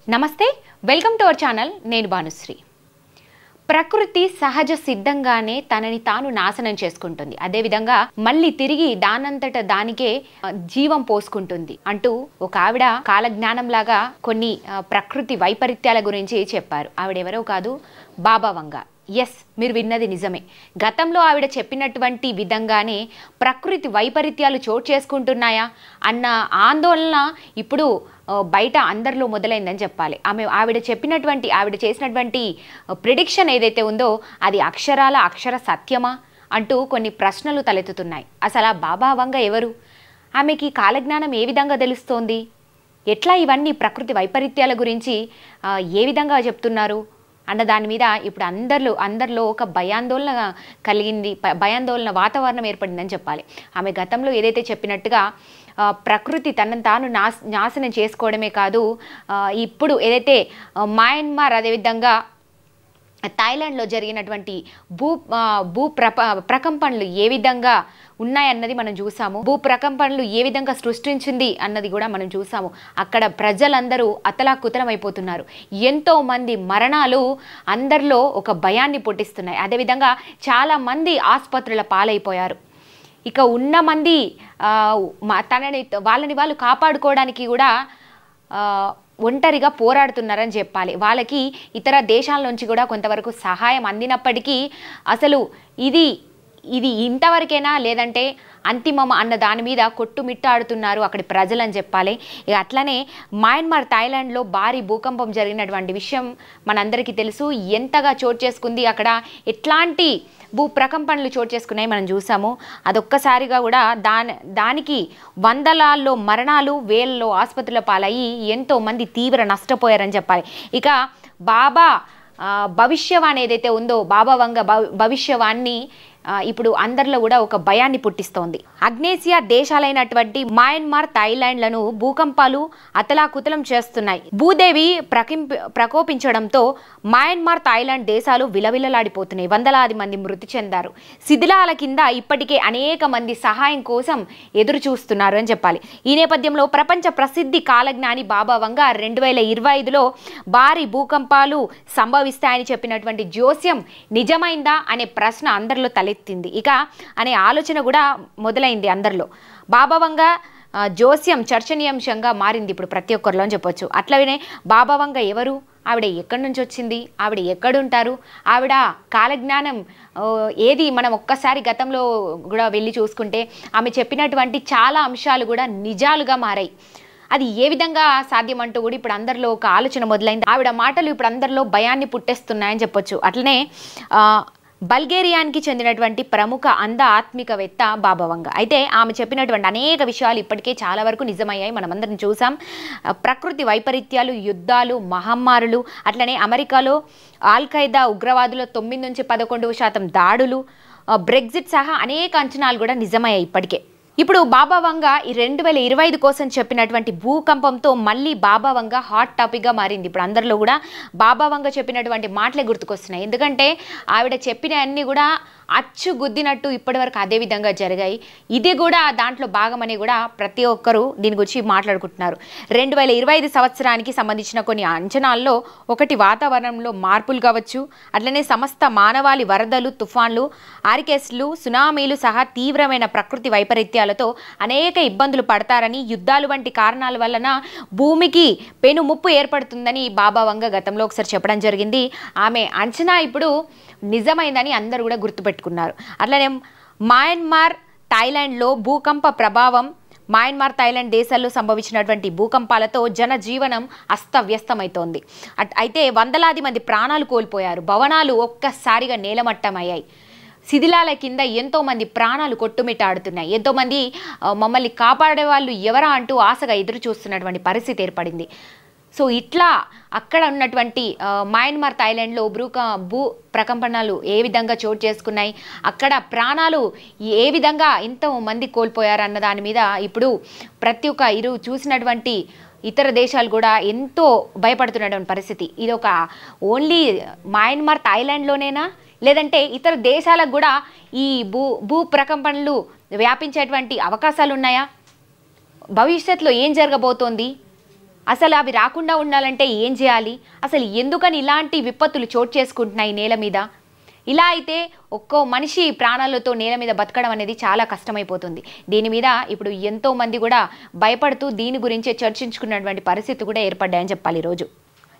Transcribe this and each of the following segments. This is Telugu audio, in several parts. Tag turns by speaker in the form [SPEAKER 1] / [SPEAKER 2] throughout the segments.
[SPEAKER 1] నమస్తే వెల్కమ్ టు అవర్ ఛానల్ నేను భానుశ్రీ ప్రకృతి సహజ సిద్ధంగానే తనని తాను నాశనం చేసుకుంటుంది అదే విధంగా మళ్ళీ తిరిగి దానంతట దానికే జీవం పోసుకుంటుంది అంటూ ఒక ఆవిడ కాలజ్ఞానం లాగా కొన్ని ప్రకృతి వైపరీత్యాల గురించి చెప్పారు ఆవిడెవరో కాదు బాబా వంగ ఎస్ మీరు విన్నది నిజమే గతంలో ఆవిడ చెప్పినటువంటి విధంగానే ప్రకృతి వైపరీత్యాలు చోటు చేసుకుంటున్నాయా అన్న ఆందోళన ఇప్పుడు బయట అందరిలో మొదలైందని చెప్పాలి ఆవిడ చేసినటువంటి ప్రిడిక్షన్ ఏదైతే ఉందో అది అక్షర సత్యమా అంటూ కొన్ని ప్రశ్నలు తలెత్తుతున్నాయి అసలు ఆ బాబా వంగ ఎవరు ఆమెకి కాలజ్ఞానం ఏ విధంగా తెలుస్తోంది ఎట్లా ఇవన్నీ ప్రకృతి వైపరీత్యాల గురించి ఏ విధంగా చెప్తున్నారు అన్న దాని మీద ఇప్పుడు అందరిలో ఒక భయాందోళన వాతావరణం ఏర్పడిందని చెప్పాలి ఆమె గతంలో ఏదైతే చెప్పినట్టుగా ప్రకృతి తనను తాను నాశనం చేసుకోవడమే కాదు ఇప్పుడు ఏదైతే మయన్మార్ అదేవిధంగా థాయిలాండ్లో జరిగినటువంటి భూ ప్రకంపనలు ఏ విధంగా ఉన్నాయన్నది మనం చూసాము భూ ప్రకంపనలు ఏ విధంగా సృష్టించింది అన్నది కూడా మనం చూసాము అక్కడ ప్రజలందరూ అతలాకుతలమైపోతున్నారు ఎంతో మంది మరణాలు అందరిలో ఒక భయాన్ని పుట్టిస్తున్నాయి అదేవిధంగా చాలామంది ఆసుపత్రుల పాలైపోయారు ఇక ఉన్న మంది వాళ్ళని వాళ్ళు కాపాడుకోవడానికి కూడా ఒంటరిగా పోరాడుతున్నారని చెప్పాలి వాళ్ళకి ఇతర దేశాల నుంచి కూడా కొంతవరకు సహాయం అందినప్పటికీ అసలు ఇది ఇంతవరకేనా లేదంటే అంతిమం అన్న దాని మీద కొట్టుమిట్టాడుతున్నారు అక్కడి ప్రజలని చెప్పాలి ఇక అట్లనే మయన్మార్ థాయిలాండ్లో భారీ భూకంపం జరిగినటువంటి విషయం మనందరికీ తెలుసు ఎంతగా చోటు చేసుకుంది అక్కడ ఎట్లాంటి భూ ప్రకంపనలు చోటు చేసుకున్నాయి మనం చూసాము అదొక్కసారిగా కూడా దానికి వందలాల్లో మరణాలు వేలలో ఆసుపత్రుల పాలయ్యి ఎంతో మంది తీవ్ర నష్టపోయారని చెప్పాలి ఇక బాబా భవిష్యవాణి ఏదైతే ఉందో బాబా వంగ భవిష్యవాణి ఇప్పుడు అందరిలో కూడా ఒక భయాన్ని పుట్టిస్తోంది అగ్నేసియా దేశాలైనటువంటి మయన్మార్ థాయిలాండ్లను భూకంపాలు అతలాకుతలం చేస్తున్నాయి భూదేవి ప్రకోపించడంతో మయన్మార్ థాయిలాండ్ దేశాలు విలవిలలాడిపోతున్నాయి వందలాది మంది మృతి చెందారు శిథిలాల కింద ఇప్పటికే అనేక మంది సహాయం కోసం ఎదురు చూస్తున్నారు అని చెప్పాలి ఈ నేపథ్యంలో ప్రపంచ ప్రసిద్ధి కాలజ్ఞాని బాబా వంగ 2025లో భారీ భూకంపాలు సంభవిస్తాయని చెప్పినటువంటి జోస్యం నిజమైందా అనే ప్రశ్న అందరిలో తలెత్తింది ఇక అనే ఆలోచన కూడా మొదలైంది అందరిలో బాబా వంగ జోస్యం చర్చనీయాంశంగా మారింది ఇప్పుడు ప్రతి ఒక్కరిలో అని చెప్పొచ్చు అట్లనే బాబా వంగ ఎవరు ఆవిడ ఎక్కడి నుంచి వచ్చింది ఆవిడ ఎక్కడుంటారు ఆవిడ కాలజ్ఞానం ఏది మనం ఒక్కసారి గతంలో కూడా వెళ్ళి చూసుకుంటే ఆమె చెప్పినటువంటి చాలా అంశాలు కూడా నిజాలుగా మారాయి అది ఏ విధంగా సాధ్యమంటూ కూడా ఇప్పుడు అందరిలో ఒక ఆలోచన మొదలైంది ఆవిడ మాటలు ఇప్పుడు అందరిలో భయాన్ని పుట్టేస్తున్నాయని చెప్పొచ్చు అట్లనే బల్గేరియాకి చెందినటువంటి ప్రముఖ ఆత్మికవేత్త బాబా వంగ అయితే ఆమె చెప్పినటువంటి అనేక విషయాలు ఇప్పటికే చాలా వరకు నిజమయ్యాయి మనమందరం చూసాం ప్రకృతి వైపరీత్యాలు యుద్ధాలు మహమ్మారులు అట్లనే అమెరికాలో ఆల్-ఖైదా ఉగ్రవాదుల 9 నుంచి 11% దాడులు బ్రెగ్జిట్ సహా అనేక అంచనాలు కూడా నిజమయ్యాయి ఇప్పటికే ఇప్పుడు బాబా వంగ ఈ 2025 కోసం చెప్పినటువంటి భూకంపంతో మళ్ళీ బాబా వంగ హాట్ టాపిక్గా మారింది ఇప్పుడు అందరిలో కూడా బాబా వంగ చెప్పినటువంటి మాటలే గుర్తుకొస్తున్నాయి ఎందుకంటే ఆవిడ చెప్పిన అన్నీ కూడా అచ్చు గుద్దినట్టు ఇప్పటివరకు అదే విధంగా జరిగాయి ఇది కూడా దాంట్లో భాగమని కూడా ప్రతి ఒక్కరూ దీని గురించి మాట్లాడుకుంటున్నారు 2025 సంవత్సరానికి సంబంధించిన కొన్ని అంచనాల్లో ఒకటి వాతావరణంలో మార్పులు కావచ్చు అట్లనే సమస్త మానవాళి వరదలు తుఫాన్లు ఆరికేస్లు సునామీలు సహా తీవ్రమైన ప్రకృతి వైపరీత్యాలతో అనేక ఇబ్బందులు పడతారని యుద్ధాలు వంటి కారణాల వలన భూమికి పెను ముప్పు ఏర్పడుతుందని బాబా వంగ గతంలో ఒకసారి చెప్పడం జరిగింది ఆమె అంచనా ఇప్పుడు నిజమైందని అందరూ కూడా గుర్తుపెట్టుకున్నారు అట్లనే మయన్మార్ థాయిలాండ్లో భూకంప ప్రభావం మయన్మార్ థాయిలాండ్ దేశాల్లో సంభవించినటువంటి భూకంపాలతో జనజీవనం అస్తవ్యస్తమవుతోంది అయితే వందలాది మంది ప్రాణాలు కోల్పోయారు భవనాలు ఒక్కసారిగా నేలమట్టమయ్యాయి శిథిలాల కింద ఎంతోమంది ప్రాణాలు కొట్టుమిట్టాడుతున్నాయి ఎంతోమంది మమ్మల్ని కాపాడే వాళ్ళు ఎవరా అంటూ ఆశగా ఎదురు చూస్తున్నటువంటి పరిస్థితి ఏర్పడింది సో ఇట్లా అక్కడ ఉన్నటువంటి మయన్మార్ థాయిలాండ్లో భూ ప్రకంపనలు ఏ విధంగా చోటు చేసుకున్నాయి అక్కడ ప్రాణాలు ఏ విధంగా ఎంతోమంది కోల్పోయారు అన్న దాని మీద ఇప్పుడు ప్రతి ఒక్క చూసినటువంటి ఇతర దేశాలు కూడా ఎంతో భయపడుతున్నటువంటి పరిస్థితి ఇది ఒక ఓన్లీ మయన్మార్ థాయిలాండ్లోనేనా లేదంటే ఇతర దేశాలకు కూడా ఈ భూ ప్రకంపనలు వ్యాపించేటువంటి అవకాశాలు ఉన్నాయా భవిష్యత్తులో ఏం జరగబోతోంది అసలు అవి రాకుండా ఉండాలంటే ఏం చేయాలి? అసలు ఎందుకని ఇలాంటి విపత్తులు చోటు చేసుకుంటున్నాయి నేల మీద? ఇలా అయితే ఒక్కో మనిషి ప్రాణాలతో నేల మీద బతకడం అనేది చాలా కష్టమైపోతుంది. దీని మీద ఇప్పుడు ఎంతోమంది కూడా భయపడుతూ దీని గురించే చర్చించుకున్నటువంటి పరిస్థితి కూడా ఏర్పడ్డాయని చెప్పాలి ఈరోజు.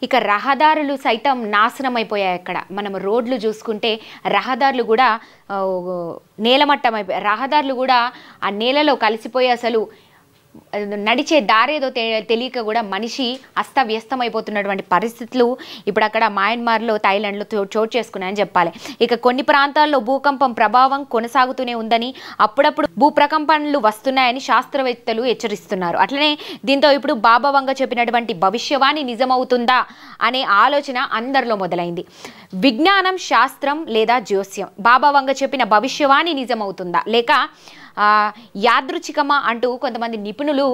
[SPEAKER 1] ఇక రహదారులు సైతం నాశనం అయిపోయాయి. అక్కడ మనం రోడ్లు చూసుకుంటే రహదారులు కూడా నేలమట్టం అయిపోయాయి. రహదారులు కూడా ఆ నేలలో కలిసిపోయి అసలు నడిచే దారేదో తెలియక కూడా మనిషి అస్తవ్యస్తమైపోతున్నటువంటి పరిస్థితులు ఇప్పుడు అక్కడ మయన్మార్లో, థాయిలాండ్లో చోటు చేసుకున్నాయని చెప్పాలి. ఇక కొన్ని ప్రాంతాల్లో భూకంపం ప్రభావం కొనసాగుతూనే ఉందని, అప్పుడప్పుడు భూప్రకంపనలు వస్తున్నాయని శాస్త్రవేత్తలు హెచ్చరిస్తున్నారు. అట్లనే దీంతో ఇప్పుడు బాబా వంగ చెప్పినటువంటి భవిష్యవాణి నిజమవుతుందా అనే ఆలోచన అందరిలో మొదలైంది. విజ్ఞానం, శాస్త్రం లేదా జ్యోస్యం, బాబా వంగ చెప్పిన భవిష్యవాణి నిజమవుతుందా లేక యాదృచ్ఛికమా అంటూ కొంతమంది నిపుణులు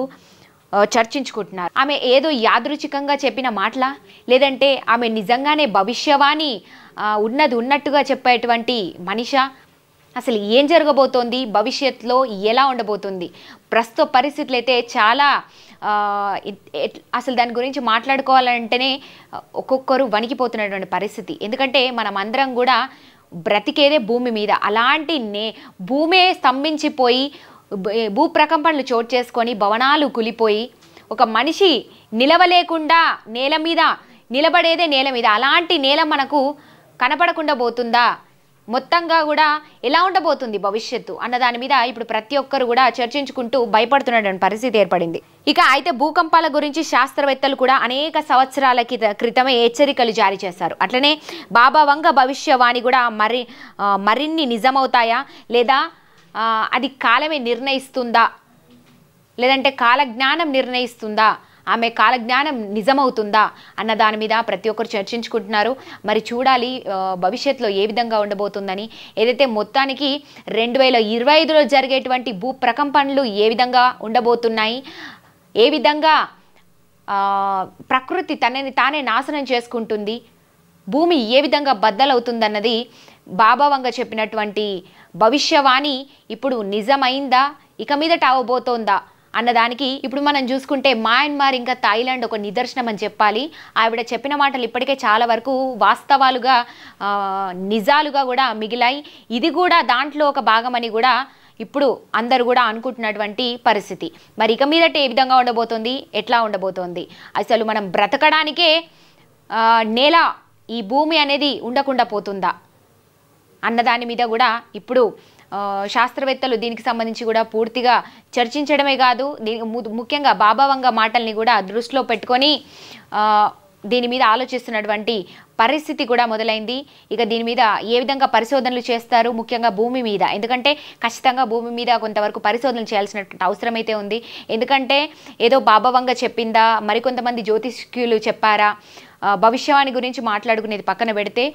[SPEAKER 1] చర్చించుకుంటున్నారు. ఆమె ఏదో యాదృచ్ఛికంగా చెప్పిన మాటలా, లేదంటే ఆమె నిజంగానే భవిష్యవాణి ఉన్నది ఉన్నట్టుగా చెప్పేటువంటి మనిషా? అసలు ఏం జరగబోతోంది, భవిష్యత్తులో ఎలా ఉండబోతుంది? ప్రస్తుత పరిస్థితులు అయితే చాలా అసలు దాని గురించి మాట్లాడుకోవాలంటేనే ఒక్కొక్కరు వణికిపోతున్నటువంటి పరిస్థితి. ఎందుకంటే మనం అందరం కూడా బ్రతికేదే భూమి మీద. అలాంటి భూమే స్తంభించిపోయి భూప్రకంపనలు చోటు చేసుకొని భవనాలు కూలిపోయి ఒక మనిషి నిలవలేకుండా నేల మీద నిలబడేదే నేల మీద. అలాంటి నేల మనకు కనపడకుండా పోతుందా? మొత్తంగా కూడా ఎలా ఉండబోతుంది భవిష్యత్తు అన్న దాని మీద ఇప్పుడు ప్రతి ఒక్కరు కూడా చర్చించుకుంటూ భయపడుతున్నటువంటి పరిస్థితి ఏర్పడింది. ఇక అయితే భూకంపాల గురించి శాస్త్రవేత్తలు కూడా అనేక సంవత్సరాల క్రితమే హెచ్చరికలు జారీ చేశారు. అట్లనే బాబా వంగ భవిష్యవాణి కూడా మరిన్ని నిజమవుతాయా లేదా అది కాలమే నిర్ణయిస్తుందా, లేదంటే కాలజ్ఞానం నిర్ణయిస్తుందా, ఆమె కాలజ్ఞానం నిజమవుతుందా అన్న దాని మీద ప్రతి ఒక్కరు చర్చించుకుంటున్నారు. మరి చూడాలి భవిష్యత్తులో ఏ విధంగా ఉండబోతుందని. ఏదైతే మొత్తానికి 2025లో జరిగేటువంటి భూ ప్రకంపనలు ఏ విధంగా ఉండబోతున్నాయి, ఏ విధంగా ప్రకృతి తనని తానే నాశనం చేసుకుంటుంది, భూమి ఏ విధంగా బద్దలవుతుందన్నది బాబా వంగ చెప్పినటువంటి భవిష్యవాణి ఇప్పుడు నిజమైందా, ఇక మీదట అవబోతోందా అన్నదానికి ఇప్పుడు మనం చూసుకుంటే మయన్మార్ ఇంకా థాయిలాండ్ ఒక నిదర్శనం అని చెప్పాలి. ఆవిడ చెప్పిన మాటలు ఇప్పటికే చాలా వరకు వాస్తవాలుగా నిజాలుగా కూడా మిగిలాయి. ఇది కూడా దాంట్లో ఒక భాగమని కూడా ఇప్పుడు అందరూ కూడా అనుకుంటున్నటువంటి పరిస్థితి. మరి ఇక మీదట ఏ విధంగా ఉండబోతోంది, ఎట్లా ఉండబోతోంది, అసలు మనం బ్రతకడానికే నేల ఈ భూమి అనేది ఉండకుండా పోతుందా అన్నదాని మీద కూడా ఇప్పుడు శాస్త్రవేత్తలు దీనికి సంబంధించి కూడా పూర్తిగా చర్చించడమే కాదు, ముఖ్యంగా బాబా వంగ మాటల్ని కూడా దృష్టిలో పెట్టుకొని దీని మీద ఆలోచిస్తున్నటువంటి పరిస్థితి కూడా మొదలైంది. ఇక దీని మీద ఏ విధంగా పరిశోధనలు చేస్తారు, ముఖ్యంగా భూమి మీద, ఎందుకంటే ఖచ్చితంగా భూమి మీద కొంతవరకు పరిశోధనలు చేయాల్సినటువంటి అవసరం అయితే ఉంది. ఎందుకంటే ఏదో బాబా వంగ చెప్పిందా, మరికొంతమంది జ్యోతిష్కులు చెప్పారా, భవిష్యవాణి గురించి మాట్లాడుకునేది పక్కన పెడితే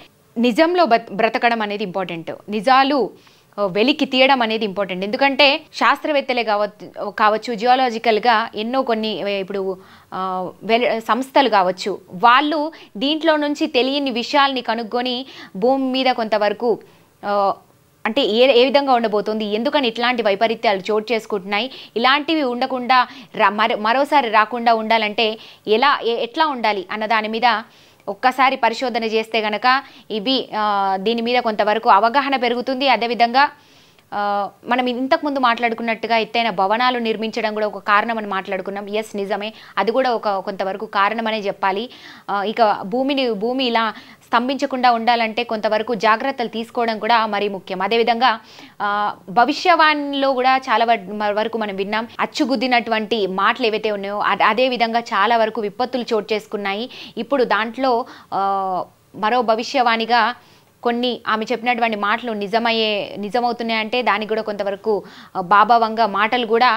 [SPEAKER 1] నిజంలో బ్రతకడం అనేది ఇంపార్టెంట్, నిజాలు వెలికి తీయడం అనేది ఇంపార్టెంట్. ఎందుకంటే శాస్త్రవేత్తలే కావచ్చు, జియోలాజికల్గా ఎన్నో కొన్ని ఇప్పుడు సంస్థలు కావచ్చు, వాళ్ళు దీంట్లో నుంచి తెలియని విషయాల్ని కనుక్కొని భూమి మీద కొంతవరకు అంటే ఏ విధంగా ఉండబోతుంది, ఎందుకని ఇట్లాంటి వైపరీత్యాలు చోటు చేసుకుంటున్నాయి, ఇలాంటివి ఉండకుండా మరోసారి రాకుండా ఉండాలంటే ఎట్లా ఉండాలి అన్న దాని మీద ఒక్కసారి పరిశోధన చేస్తే గనక దీని మీద కొంతవరకు అవగాహన పెరుగుతుంది. అదేవిధంగా మనం ఇంతకుముందు మాట్లాడుకున్నట్టుగా ఎత్తైన భవనాలు నిర్మించడం కూడా ఒక కారణం అని మాట్లాడుకున్నాం. ఎస్, నిజమే, అది కూడా కొంతవరకు కారణమనే చెప్పాలి. ఇక భూమి ఇలా స్తంభించకుండా ఉండాలంటే కొంతవరకు జాగ్రత్తలు తీసుకోవడం కూడా మరీ ముఖ్యం. అదేవిధంగా భవిష్యవాణిలో కూడా చాలా వరకు మనం విన్నాం, అచ్చుగుద్దినటువంటి మాటలు ఏవైతే ఉన్నాయో అదేవిధంగా చాలా వరకు విపత్తులు చోటు చేసుకున్నాయి. ఇప్పుడు దాంట్లో మరో భవిష్యవాణిగా కొన్ని ఆమె చెప్పినటువంటి మాటలు నిజమవుతున్నాయంటే దానికి కూడా కొంతవరకు బాబా వంగ మాటలు కూడా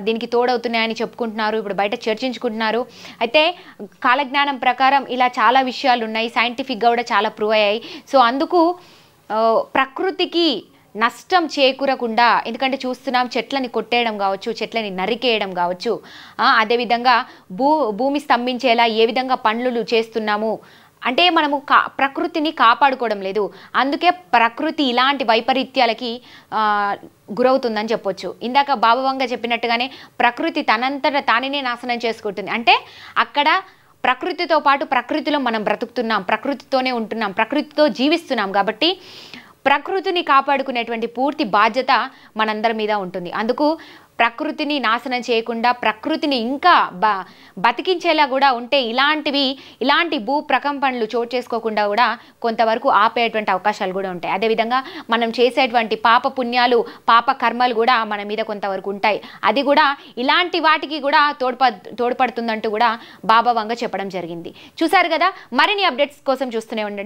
[SPEAKER 1] దీనికి తోడవుతున్నాయని చెప్పుకుంటున్నారు, ఇప్పుడు బయట చర్చించుకుంటున్నారు. అయితే కాలజ్ఞానం ప్రకారం ఇలా చాలా విషయాలు ఉన్నాయి, సైంటిఫిక్గా కూడా చాలా ప్రూవ్ అయ్యాయి. సో అందుకు ప్రకృతికి నష్టం చేకూరకుండా, ఎందుకంటే చూస్తున్నాం చెట్లని కొట్టేయడం కావచ్చు, చెట్లని నరికేయడం కావచ్చు, అదేవిధంగా భూమి స్తంభించేలా ఏ విధంగా పనులు చేస్తున్నాము అంటే మనము ప్రకృతిని కాపాడుకోవడం లేదు. అందుకే ప్రకృతి ఇలాంటి వైపరీత్యాలకి గురవుతుందని చెప్పొచ్చు. ఇందాక బాబు వంగ చెప్పినట్టుగానే ప్రకృతి తనంతట తానినే నాశనం చేసుకుంటుంది. అంటే అక్కడ ప్రకృతితో పాటు ప్రకృతిలో మనం బ్రతుకుతున్నాం, ప్రకృతితోనే ఉంటున్నాం, ప్రకృతితో జీవిస్తున్నాం. కాబట్టి ప్రకృతిని కాపాడుకునేటువంటి పూర్తి బాధ్యత మనందరి మీద ఉంటుంది. అందుకు ప్రకృతిని నాశనం చేయకుండా ప్రకృతిని ఇంకా బతికించేలా కూడా ఉంటే ఇలాంటి భూ ప్రకంపనలు చోటు చేసుకోకుండా కూడా కొంతవరకు ఆపేటువంటి అవకాశాలు కూడా ఉంటాయి. అదేవిధంగా మనం చేసేటువంటి పాప పుణ్యాలు, పాప కర్మలు కూడా మన మీద కొంతవరకు ఉంటాయి. అది కూడా ఇలాంటి వాటికి కూడా తోడ్పడుతుందంటూ కూడా బాబా వంగ చెప్పడం జరిగింది. చూసారు కదా, మరిన్ని అప్డేట్స్ కోసం చూస్తూనే ఉండండి.